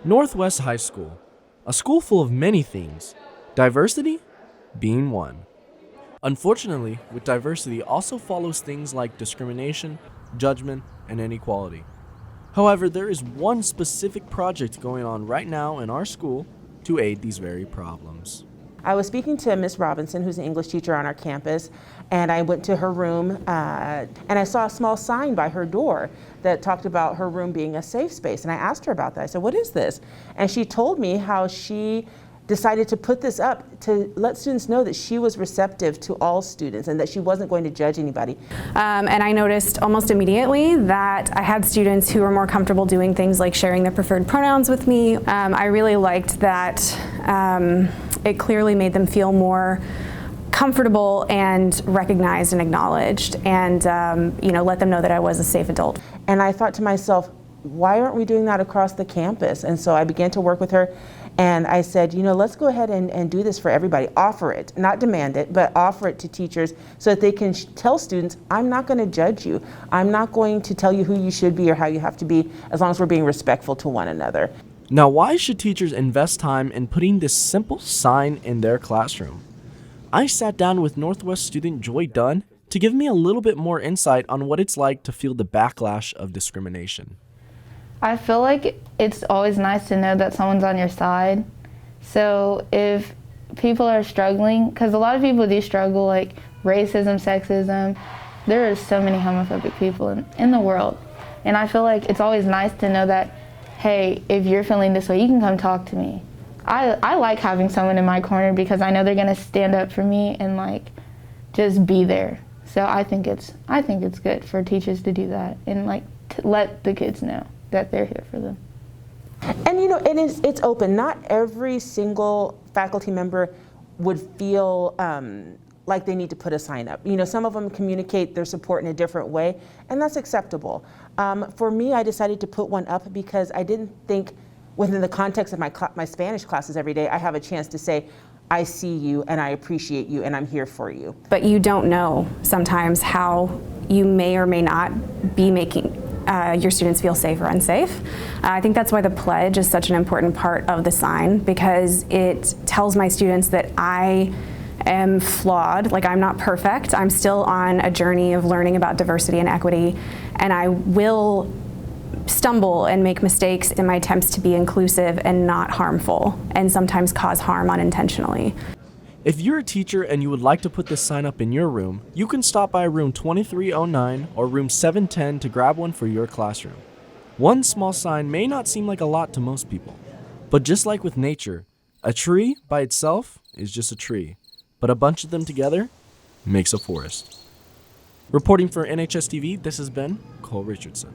Northwest High School, a school full of many things, diversity being one. Unfortunately, with diversity also follows things like discrimination, judgment, and inequality. However, there is one specific project going on right now in our school to aid these very problems. I was speaking to Miss Robinson, who's an English teacher on our campus, and I went to her room and I saw a small sign by her door that talked about her room being a safe space. And I asked her about that. I said, "What is this?" And she told me how she decided to put this up to let students know that she was receptive to all students and that she wasn't going to judge anybody. And I noticed almost immediately that I had students who were more comfortable doing things like sharing their preferred pronouns with me. I really liked that it clearly made them feel more comfortable and recognized and acknowledged, and let them know that I was a safe adult. And I thought to myself, why aren't we doing that across the campus? And so I began to work with her, and I said, let's go ahead and do this for everybody. Offer it, not demand it, but offer it to teachers so that they can tell students, I'm not going to judge you. I'm not going to tell you who you should be or how you have to be, as long as we're being respectful to one another. Now, why should teachers invest time in putting this simple sign in their classroom? I sat down with Northwest student Joy Dunn to give me a little bit more insight on what it's like to feel the backlash of discrimination. I feel like it's always nice to know that someone's on your side. So if people are struggling, because a lot of people do struggle, like racism, sexism, there are so many homophobic people in the world. And I feel like it's always nice to know that, hey, if you're feeling this way, you can come talk to me. I like having someone in my corner because I know they're gonna stand up for me and just be there. So I think it's good for teachers to do that and to let the kids know that they're here for them. And it's open. Not every single faculty member would feel like they need to put a sign up. Some of them communicate their support in a different way, and that's acceptable. For me, I decided to put one up because I didn't think within the context of my Spanish classes every day, I have a chance to say, I see you and I appreciate you and I'm here for you. But you don't know sometimes how you may or may not be making your students feel safe or unsafe. I think that's why the pledge is such an important part of the sign, because it tells my students that I am flawed, I'm not perfect. I'm still on a journey of learning about diversity and equity, and I will stumble and make mistakes in my attempts to be inclusive and not harmful, and sometimes cause harm unintentionally. If you're a teacher and you would like to put this sign up in your room, you can stop by room 2309 or room 710 to grab one for your classroom. One small sign may not seem like a lot to most people, but just like with nature, a tree by itself is just a tree, but a bunch of them together makes a forest. Reporting for NHS TV, this has been Cole Richardson.